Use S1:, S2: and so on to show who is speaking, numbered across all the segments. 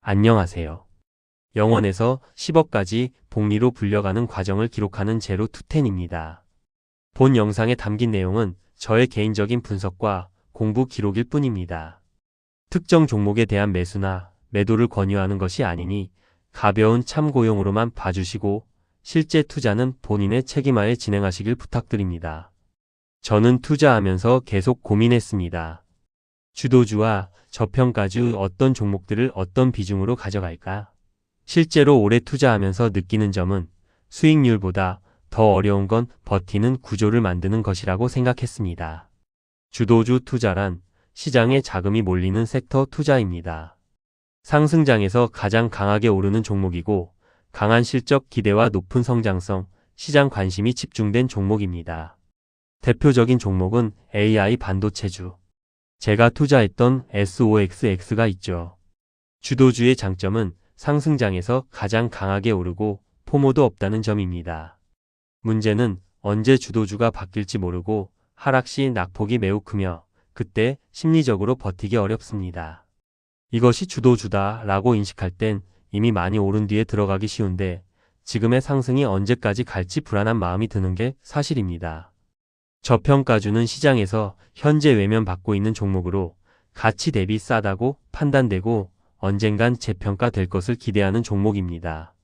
S1: 안녕하세요. 0원에서 10억까지 복리로 불려가는 과정을 기록하는 제로 투텐입니다. 본 영상에 담긴 내용은 저의 개인적인 분석과 공부 기록일 뿐입니다. 특정 종목에 대한 매수나 매도를 권유하는 것이 아니니 가벼운 참고용으로만 봐주시고 실제 투자는 본인의 책임하에 진행하시길 부탁드립니다. 저는 투자하면서 계속 고민했습니다. 주도주와 저평가주 어떤 종목들을 어떤 비중으로 가져갈까? 실제로 오래 투자하면서 느끼는 점은 수익률보다 더 어려운 건 버티는 구조를 만드는 것이라고 생각했습니다. 주도주 투자란 시장에 자금이 몰리는 섹터 투자입니다. 상승장에서 가장 강하게 오르는 종목이고 강한 실적 기대와 높은 성장성, 시장 관심이 집중된 종목입니다. 대표적인 종목은 AI 반도체주. 제가 투자했던 SOXX가 있죠. 주도주의 장점은 상승장에서 가장 강하게 오르고 포모도 없다는 점입니다. 문제는 언제 주도주가 바뀔지 모르고 하락 시 낙폭이 매우 크며 그때 심리적으로 버티기 어렵습니다. 이것이 주도주다 라고 인식할 땐 이미 많이 오른 뒤에 들어가기 쉬운데 지금의 상승이 언제까지 갈지 불안한 마음이 드는 게 사실입니다. 저평가주는 시장에서 현재 외면받고 있는 종목으로 가치 대비 싸다고 판단되고 언젠간 재평가될 것을 기대하는 종목입니다.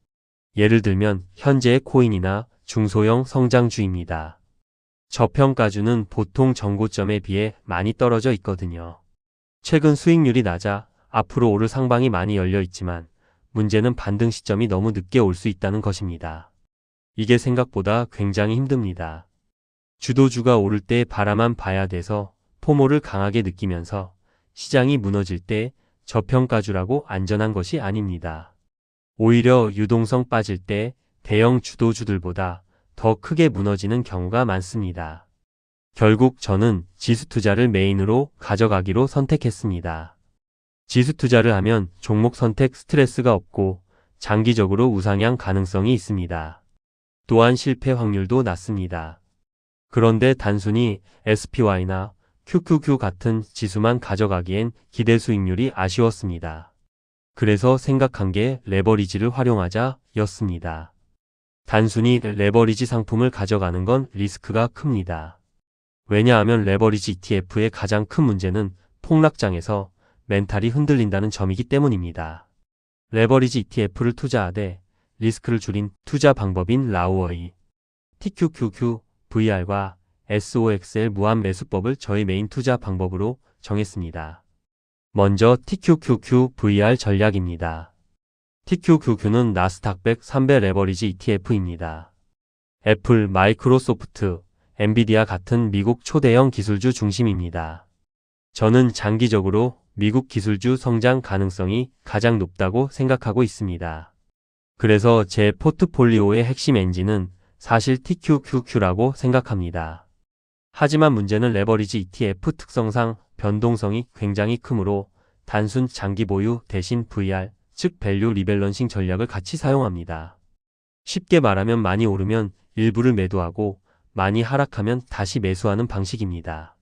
S1: 예를 들면 현재의 코인이나 중소형 성장주입니다. 저평가주는 보통 전고점에 비해 많이 떨어져 있거든요. 최근 수익률이 낮아 앞으로 오를 상방이 많이 열려 있지만 문제는 반등 시점이 너무 늦게 올 수 있다는 것입니다. 이게 생각보다 굉장히 힘듭니다. 주도주가 오를 때 바라만 봐야 돼서 포모를 강하게 느끼면서 시장이 무너질 때 저평가주라고 안전한 것이 아닙니다. 오히려 유동성 빠질 때 대형 주도주들보다 더 크게 무너지는 경우가 많습니다. 결국 저는 지수 투자를 메인으로 가져가기로 선택했습니다. 지수 투자를 하면 종목 선택 스트레스가 없고 장기적으로 우상향 가능성이 있습니다. 또한 실패 확률도 낮습니다. 그런데 단순히 SPY나 QQQ 같은 지수만 가져가기엔 기대 수익률이 아쉬웠습니다. 그래서 생각한 게 레버리지를 활용하자 였습니다. 단순히 레버리지 상품을 가져가는 건 리스크가 큽니다. 왜냐하면 레버리지 ETF의 가장 큰 문제는 폭락장에서 멘탈이 흔들린다는 점이기 때문입니다. 레버리지 ETF를 투자하되 리스크를 줄인 투자 방법인 라우어의 TQQQ VR과 SOXL 무한 매수법을 저희 메인 투자 방법으로 정했습니다. 먼저 TQQQ VR 전략입니다. TQQQ는 나스닥 100 3배 레버리지 ETF입니다. 애플, 마이크로소프트, 엔비디아 같은 미국 초대형 기술주 중심입니다. 저는 장기적으로 미국 기술주 성장 가능성이 가장 높다고 생각하고 있습니다. 그래서 제 포트폴리오의 핵심 엔진은 사실 TQQQ라고 생각합니다. 하지만 문제는 레버리지 ETF 특성상 변동성이 굉장히 크므로 단순 장기 보유 대신 VR, 즉 밸류 리밸런싱 전략을 같이 사용합니다. 쉽게 말하면 많이 오르면 일부를 매도하고 많이 하락하면 다시 매수하는 방식입니다.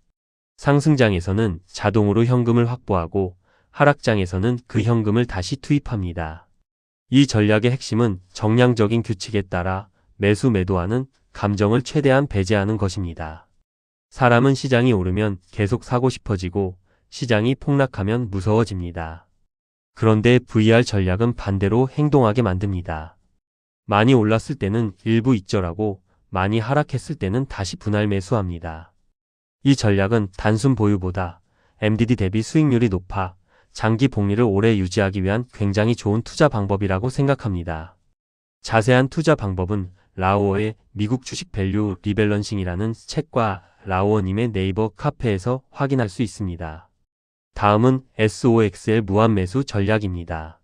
S1: 상승장에서는 자동으로 현금을 확보하고 하락장에서는 그 현금을 다시 투입합니다. 이 전략의 핵심은 정량적인 규칙에 따라 매수 매도하는 감정을 최대한 배제하는 것입니다. 사람은 시장이 오르면 계속 사고 싶어지고 시장이 폭락하면 무서워집니다. 그런데 VR 전략은 반대로 행동하게 만듭니다. 많이 올랐을 때는 일부 익절하고 많이 하락했을 때는 다시 분할 매수합니다. 이 전략은 단순 보유보다 MDD 대비 수익률이 높아 장기 복리를 오래 유지하기 위한 굉장히 좋은 투자 방법이라고 생각합니다. 자세한 투자 방법은 라우어의 미국 주식 밸류 리밸런싱이라는 책과 라우어님의 네이버 카페에서 확인할 수 있습니다. 다음은 SOXL 무한매수 전략입니다.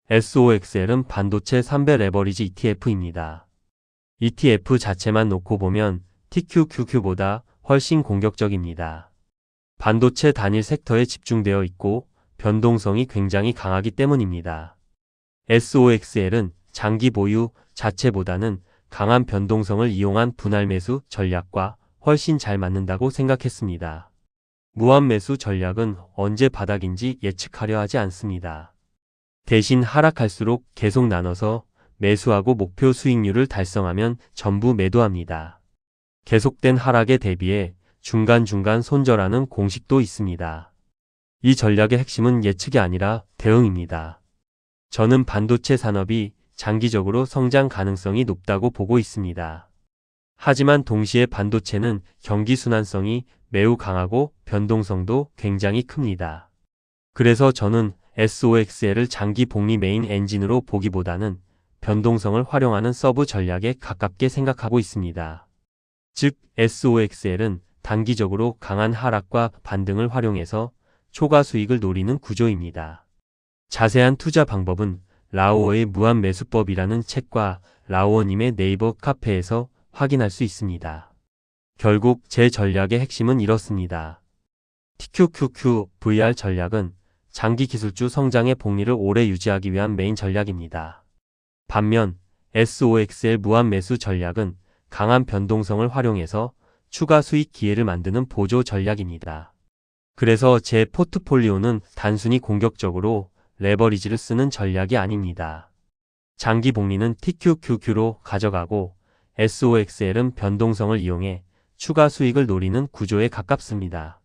S1: SOXL은 반도체 3배 레버리지 ETF입니다. ETF 자체만 놓고 보면 TQQQ보다 훨씬 공격적입니다. 반도체 단일 섹터에 집중되어 있고 변동성이 굉장히 강하기 때문입니다. SOXL은 장기 보유 자체보다는 강한 변동성을 이용한 분할 매수 전략과 훨씬 잘 맞는다고 생각했습니다. 무한 매수 전략은 언제 바닥인지 예측하려 하지 않습니다. 대신 하락할수록 계속 나눠서 매수하고 목표 수익률을 달성하면 전부 매도합니다. 계속된 하락에 대비해 중간중간 손절하는 공식도 있습니다. 이 전략의 핵심은 예측이 아니라 대응입니다. 저는 반도체 산업이 장기적으로 성장 가능성이 높다고 보고 있습니다. 하지만 동시에 반도체는 경기 순환성이 매우 강하고 변동성도 굉장히 큽니다. 그래서 저는 SOXL을 장기 복리 메인 엔진으로 보기보다는 변동성을 활용하는 서브 전략에 가깝게 생각하고 있습니다. 즉, SOXL은 단기적으로 강한 하락과 반등을 활용해서 초과 수익을 노리는 구조입니다. 자세한 투자 방법은 라오어의 무한매수법이라는 책과 라오어님의 네이버 카페에서 확인할 수 있습니다. 결국 제 전략의 핵심은 이렇습니다. TQQQ VR 전략은 장기 기술주 성장의 복리를 오래 유지하기 위한 메인 전략입니다. 반면 SOXL 무한매수 전략은 강한 변동성을 활용해서 추가 수익 기회를 만드는 보조 전략입니다. 그래서 제 포트폴리오는 단순히 공격적으로 레버리지를 쓰는 전략이 아닙니다. 장기 복리는 TQQQ로 가져가고 SOXL은 변동성을 이용해 추가 수익을 노리는 구조에 가깝습니다.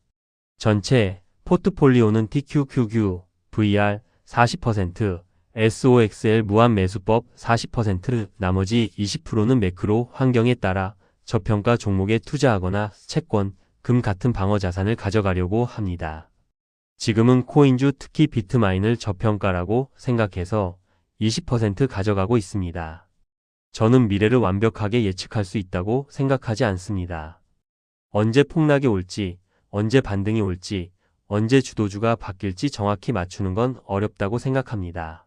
S1: 전체 포트폴리오는 TQQQ, VR 40%, SOXL 무한매수법 40%, 나머지 20%는 매크로 환경에 따라 저평가 종목에 투자하거나 채권, 금 같은 방어 자산을 가져가려고 합니다. 지금은 코인주 특히 비트마인을 저평가라고 생각해서 20% 가져가고 있습니다. 저는 미래를 완벽하게 예측할 수 있다고 생각하지 않습니다. 언제 폭락이 올지, 언제 반등이 올지, 언제 주도주가 바뀔지 정확히 맞추는 건 어렵다고 생각합니다.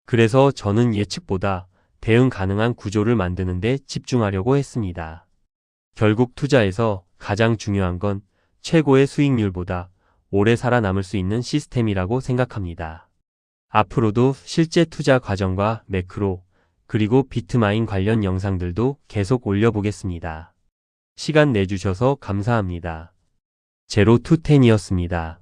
S1: 그래서 저는 예측보다 대응 가능한 구조를 만드는 데 집중하려고 했습니다. 결국 투자에서 가장 중요한 건 최고의 수익률보다 오래 살아남을 수 있는 시스템이라고 생각합니다. 앞으로도 실제 투자 과정과 매크로, 그리고 비트마인 관련 영상들도 계속 올려보겠습니다. 시간 내주셔서 감사합니다. 제로 투텐이었습니다.